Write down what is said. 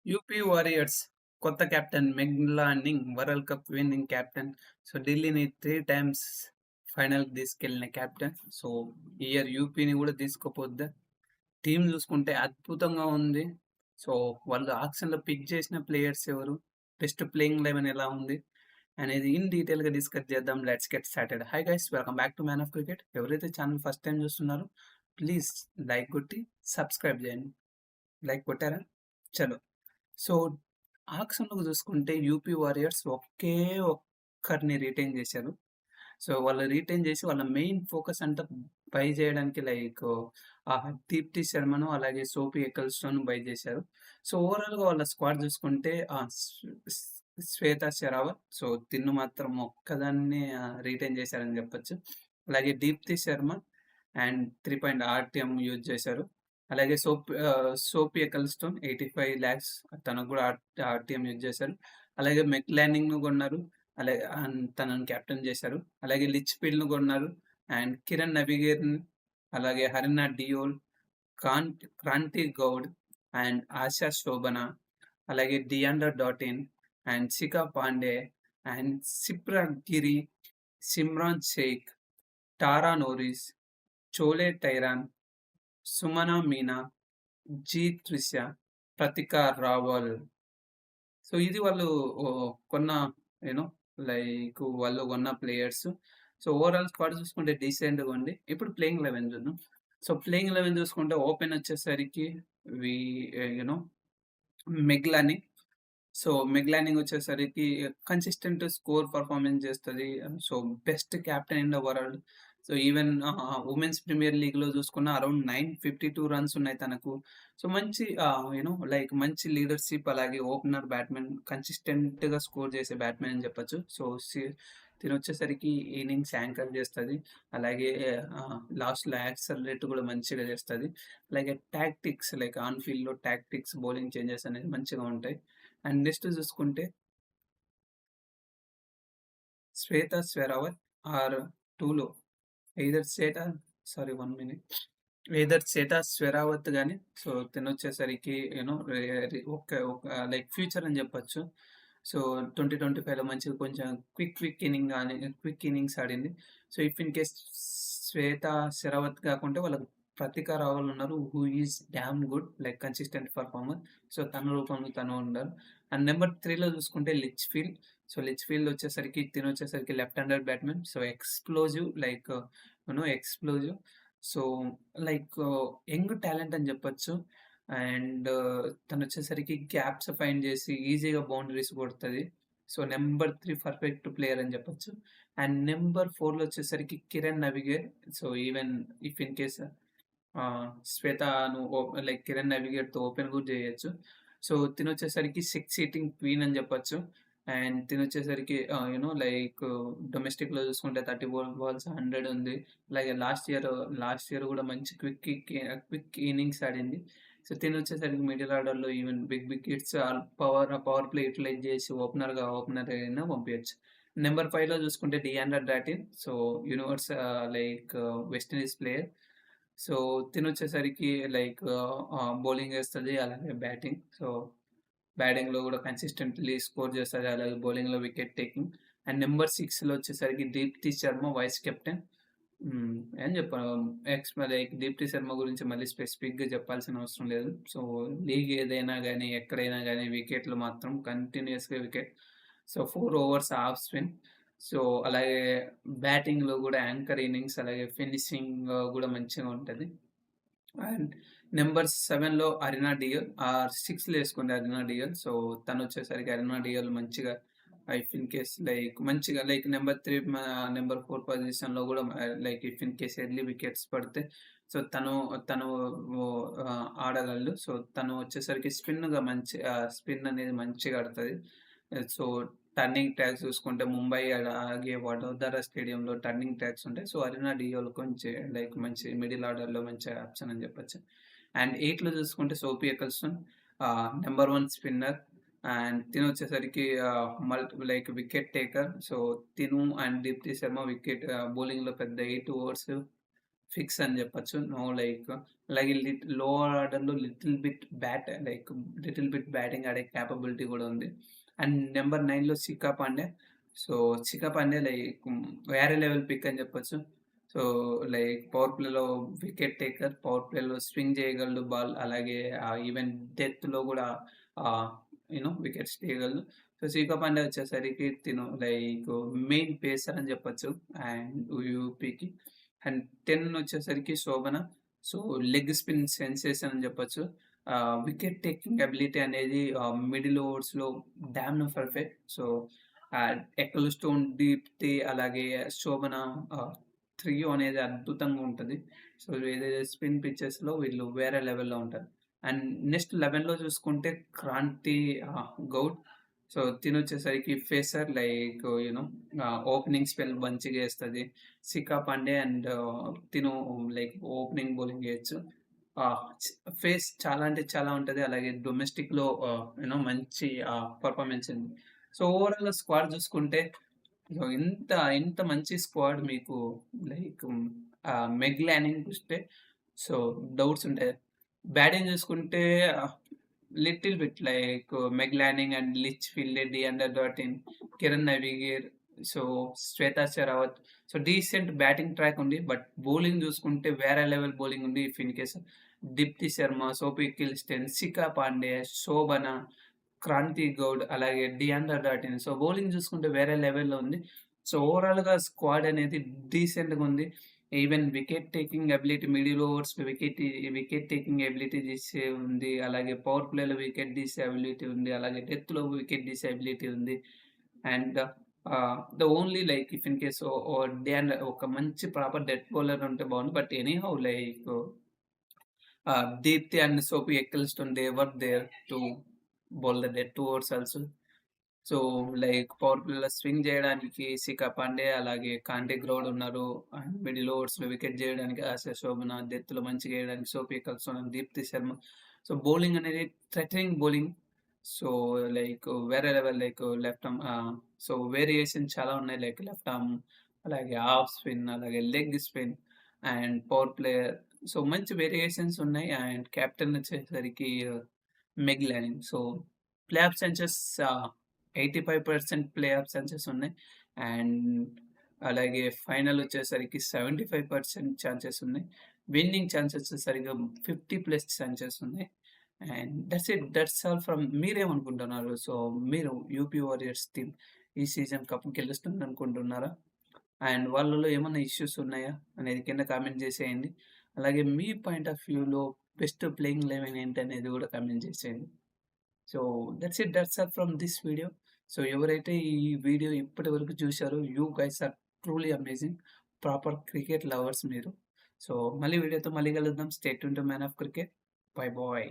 UP warriors కొత్త captain Meg Lanning world cup winning captain. So ఢిల్లీని 3 times ఫైనల్‌కి తీసుకెళ్ళిన కెప్టెన్. సో ఈ ఇయర్ యూపీని కూడా తీసుకుపోద్దా? టీమ్ చూసుకుంటే అద్భుతంగా ఉంది. సో వాళ్ళు ఆక్షన్‌లో పిక్ చేసిన ప్లేయర్స్ ఎవరు? బెస్ట్ ప్లేయింగ్ 11 ఎలా ఉంది? అనేది ఇన్ డీటెయిల్‌గా డిస్కస్ చేద్దాం. Let's get started. Hi guys, welcome back to man of cricket. ఎవరైతే ఛానల్ ఫస్ట్ టైం చూస్తున్నారో ప్లీజ్ లైక్ కొట్టి సబ్స్క్రైబ్ చేయండి. లైక్ కొట్టారా? చలో. సో, ఆక్షన్‌లోకి చూసుకుంటే యూపీ వారియర్స్ ఒకే ఒక్కరిని రిటైన్ చేశారు. సో, వాళ్ళు రిటైన్ చేసి వాళ్ళ మెయిన్ ఫోకస్ అంతా బై చేయడానికి దీప్తి శర్మను అలాగే సోఫీ ఎక్కల్స్టోన్ బై చేశారు. సో, ఓవరాల్‌గా వాళ్ళ స్క్వాడ్ చూసుకుంటే శ్వేత షెరావత్, సో తిన్ను మాత్రం ఒక్కదాన్నే రిటైన్ చేశారని చెప్పొచ్చు. అలాగే Deepti Sharma and 3 point RTM use చేశారు. అలాగే సోఫీ ఎక్కల్స్టోన్ 85 లాక్స్ తనకు కూడా ఆర్‌టిఎం యూజ్ చేశారు. అలాగే మెక్‌లానింగ్‌ను కొన్నారు. తనని కెప్టెన్ చేశారు. అలాగే లిచ్‌ఫీల్డ్‌ను కొన్నారు. అండ్ కిరణ్ నబిగేర్‌ని, అలాగే హరినా డియోల్, క్రాంతి గౌడ్ అండ్ ఆశా శోభన, అలాగే Deandra Dottin and Shikha Pandey and Shipra Giri, Simran Shaikh, Tara Norris, Chloe Tryon, Sumana Meena, G Trisha, Pratika Rawal. So ఇది వాళ్ళు కొన్న యూనో వాళ్ళు కొన్న ప్లేయర్స్. సో ఓవరాల్ స్క్వాడ్ చూసుకుంటే డీసెంట్‌గా ఉంది. ఇప్పుడు ప్లేయింగ్ 11 చూద్దాం. సో ప్లేయింగ్ 11 చూసుకుంటే ఓపెన్ వచ్చేసరికి we you know Meg Lanning. So Meg Lanning వచ్చేసరికి కన్సిస్టెంట్ స్కోర్ పర్ఫార్మెన్స్ చేస్తది. So best captain in the world. So even women's premier లీగ్‌లో చూసుకున్న అరౌండ్ 952 రన్స్ ఉన్నాయి తనకు. సో మంచి మంచి లీడర్‌షిప్, అలాగే ఓపెనర్ బ్యాట్స్‌మెన్, కన్సిస్టెంట్‌గా స్కోర్ చేసే బ్యాట్స్‌మెన్ అని చెప్పొచ్చు. సో తినొచ్చేసరికి ఇన్నింగ్స్ యాంకర్ చేస్తది. అలాగే లాస్ట్‌లో యాక్సలరేట్ కూడా మంచిగా చేస్తది. అలాగే టాక్టిక్స్ ఆన్ ఫీల్డ్‌లో టాక్టిక్స్, బౌలింగ్ చేంజెస్ అనేది మంచిగా ఉంటాయి. అండ్ నెక్స్ట్ చూసుకుంటే శ్వేత షెరావత్ ఆర్ 2లో ఎయిదర్ సారీ 1 మినిట్. ఎయిదర్ శ్వేత షెరావత్ గాని, సో తినొచ్చేసరికి ఫ్యూచర్ అని చెప్పొచ్చు. సో 2025లో మంచిగా కొంచెం క్విక్ ఇన్నింగ్స్ ఆడింది. So if in case Shweta Sehrawat కాకుంటే వాళ్ళకి ప్రతికా రావల్ ఉన్నారు. Who is damn good, consistent performer. So తన రూపంలో తను ఉన్నారు. అండ్ నెంబర్ 3లో చూసుకుంటే లిచ్‌ఫీల్డ్. సో లిచ్‌ఫీల్డ్ వచ్చేసరికి left handed batsmen. So explosive, explosive. So like young talent అని చెప్పొచ్చు. అండ్ తనొచ్చేసరికి గ్యాప్స్ ఫైండ్ చేసి ఈజీగా బౌండరీస్ కొడతది. సో నెంబర్ 3 పర్ఫెక్ట్ ప్లేయర్ అని చెప్పొచ్చు. అండ్ నెంబర్ 4లో వచ్చేసరికి Kiran Navgire. So even if in case శ్వేతను కిరణ్ నావిగేట్‌తో ఓపెన్ కూడా చేయొచ్చు. సో తినొచ్చేసరికి 6 సీటింగ్ క్వీన్ అని చెప్పొచ్చు. అండ్ తినొచ్చేసరికి డొమెస్టిక్‌లో చూసుకుంటే 30 బాల్స్ 100 ఉంది. అలాగే లాస్ట్ ఇయర్ కూడా మంచి క్విక్ ఇన్నింగ్స్ ఆడింది. సో తినొచ్చేసరికి మిడిల్ ఆర్డర్‌లో even big hits, power play utilize చేసి ఓపెనర్ అయినా పంపియొచ్చు. నెంబర్ 5లో చూసుకుంటే Deandra Dottin. So West Indies player. So తినొచ్చేసరికి బౌలింగ్ ఏస్తది. అలాగే బ్యాటింగ్. సో బ్యాటింగ్‌లో కూడా కన్సిస్టెంట్‌లీ స్కోర్ చేస్తది. అలాగే బౌలింగ్‌లో వికెట్ టేకింగ్. అండ్ నెంబర్ 6లో వచ్చేసరికి దీప్తి శర్మ వైస్ కెప్టెన్. ఏం చెప్పాలి, దీప్తి శర్మ గురించి మళ్ళీ స్పెసిఫిక్‌గా చెప్పాల్సిన అవసరం లేదు. సో లీగ్ ఏదైనా గానీ, ఎక్కడైనా గానీ వికెట్‌లు మాత్రం కంటిన్యూయస్‌గా wicket. So 4 overs half spin. So అలాగే బ్యాటింగ్‌లో కూడా యాంకర్ ఇన్నింగ్స్, అలాగే ఫినిషింగ్ కూడా మంచిగా ఉంటది. అండ్ నెంబర్ 7లో అరినా డియోల్, 6లో ఏసుకోండి అరినా డియోల్. సో తనొచ్చేసరికి అరినా డియోల్ మంచిగా ఇఫ్ ఇన్ కేస్ మంచిగా నెంబర్ 3 నెంబర్ 4 పొజిషన్‌లో కూడా if in case early wickets పడితే సో తను ఆడగలడు. సో తను వచ్చేసరికి స్పిన్ అనేది మంచిగా ఆడతది. సో టర్నింగ్ ట్రాక్స్ చూసుకుంటే ముంబై అలాగే వడోదర స్టేడియంలో టర్నింగ్ ట్రాక్స్ ఉంటాయి. సో అరినా డియోల్ కొంచెం మంచి మిడిల్ ఆర్డర్‌లో మంచి ఆప్షన్ అని చెప్పొచ్చు. అండ్ 8లో చూసుకుంటే Sophie Ecclestone number 1 spinner. And తినొచ్చేసరికి వికెట్ టేకర్. సో తిను అండ్ దీప్తి శర్మ బౌలింగ్‌లో పెద్ద 8 ఓవర్స్ ఫిక్స్ అని చెప్పొచ్చు. నో లైక్ అలాగే లోవర్ ఆర్డర్‌లో లిటిల్ బిట్ బ్యాటింగ్ ఆడే కేపబిలిటీ కూడా ఉంది. అండ్ నెంబర్ 9లో శిఖా పాండే. సో, శిఖా పాండే వేరే లెవెల్ పిక్ అని చెప్పొచ్చు. సో, పవర్ ప్లేలో వికెట్ టేకర్, పవర్ ప్లేలో స్వింగ్ చేయగలడు బాల్. అలాగే ఈవెన్ డెత్‌లో కూడా ఆహ్, వికెట్స్ తీయగలడు. సో, శిఖా పాండే వచ్చేసరికి మెయిన్ పేసర్ అని చెప్పొచ్చు. అండ్ యూపీకి. అండ్ 10 వచ్చేసరికి Sobhana. So, leg spin sensation అని చెప్పొచ్చు. వికెట్ టేకింగ్ అబిలిటీ అనేది మిడిల్ ఓవర్స్‌లో damn perfect. So, Ecclestone, Deepti అలాగే శోభన ట్రియో అనేది అద్భుతంగా ఉంటది. సో, ఏదైతే స్పిన్ పిచెస్‌లో వీళ్ళు వేరే లెవెల్‌లో ఉంటారు. అండ్ నెక్స్ట్ 11లో చూసుకుంటే క్రాంతి గౌడ్. సో, తినొచ్చేసరికి ఫేసర్ ఓపెనింగ్ స్పెల్ మంచిగా ఏస్తది. Shikha Pandey and opening bowling చేయొచ్చు. ఆహ్, ఫేస్ చాలా అంటే చాలా ఉంటది. అలాగే డొమెస్టిక్‌లో మంచి పెర్ఫార్మన్స్ ఉంది. సో, ఓవరాల్‌గా స్క్వాడ్ చూసుకుంటే ఇంత మంచి స్క్వాడ్ మీకు లైక్ మెగ్ లానింగ్ చూస్తే సో, డౌట్స్ ఉంటాయి. బ్యాటింగ్ చూసుకుంటే little bit Meg Lanning and Litchfield under 13 Kiran Navgire, so Shweta Sehrawat. So, decent batting track ఉంది. బట్ బౌలింగ్ చూసుకుంటే వేరే లెవెల్ బౌలింగ్ ఉంది. If in case Deepti Sharma, Sophie Ecclestone, Shikha Pandey, Sobhana, Kranti Goud అలాగే డియాండర్ డాటిన్. సో, బౌలింగ్ చూసుకుంటే వేరే లెవెల్‌లో ఉంది. సో, ఓవరాల్‌గా స్క్వాడ్ అనేది డీసెంట్‌గా ఉంది. Even wicket taking ability middle ఓవర్స్‌లో వికెట్ టేకింగ్ ఎబిలిటీ తీసే ఉంది. అలాగే పవర్ ప్లేలో వికెట్ తీసే ఎబిలిటీ ఉంది. అలాగే డెత్‌లో వికెట్ తీసే ఎబిలిటీ ఉంది. And the only if in case ఒక మంచి ప్రాపర్ డెత్ బౌలర్ ఉంటే బాగుండు. But anyhow Deepti and Sophie Ecclestone they were there to bowl the death overs also. So, power ప్లేలో స్వింగ్ చేయడానికి శిఖా పాండే అలాగే కాంటే గ్రౌడ్ ఉన్నారు. అండ్ మిడిల్ ఓవర్స్‌లో వికెట్ చేయడానికి ఆశా శోభన, డెత్‌లో మంచిగా ఏయడానికి Sophie Ecclestone, Deepti Sharma. So, bowling అనేది థ్రెటనింగ్ బౌలింగ్. సో, వేరే level left arm so, variation చాలా ఉన్నాయి. లెఫ్ట్ ఆర్మ్ అలాగే హాఫ్ స్పిన్, అలాగే leg spin and power play. So, మంచి వేరియేషన్స్ ఉన్నాయి. అండ్ కెప్టెన్ వచ్చేసరికి Meg Lanning. So, play off chances 85% play off chances ఉన్నాయి. అండ్ అలాగే ఫైనల్ వచ్చేసరికి 75% ఛాన్సెస్ ఉన్నాయి. విన్నింగ్ ఛాన్సెస్ వచ్చేసరికి 50+ ఛాన్సెస్ ఉన్నాయి. అండ్ దట్స్ ఆల్ ఫ్రమ్ మీరేమనుకుంటున్నారు? సో, మీరు యూపీ వారియర్స్ టీమ్ ఈ సీజన్ కప్ గెలుస్తుంది అనుకుంటున్నారా? అండ్ వాళ్ళలో ఏమన్నా ఇష్యూస్ ఉన్నాయా అనేది కింద కామెంట్ చేసేయండి. అలాగే మీ పాయింట్ ఆఫ్ వ్యూలో బెస్ట్ ప్లేయింగ్ 11 ఏంటనేది కూడా కామెంట్ చేసేయండి. So, that's all from this video. So, ఎవరైతే ఈ వీడియో ఇప్పటి వరకు చూసారో you guys are truly amazing. Proper cricket lovers మీరు. సో, మళ్ళీ వీడియోతో మళ్ళీ కలుద్దాం. Stay tuned to man of cricket. Bye bye.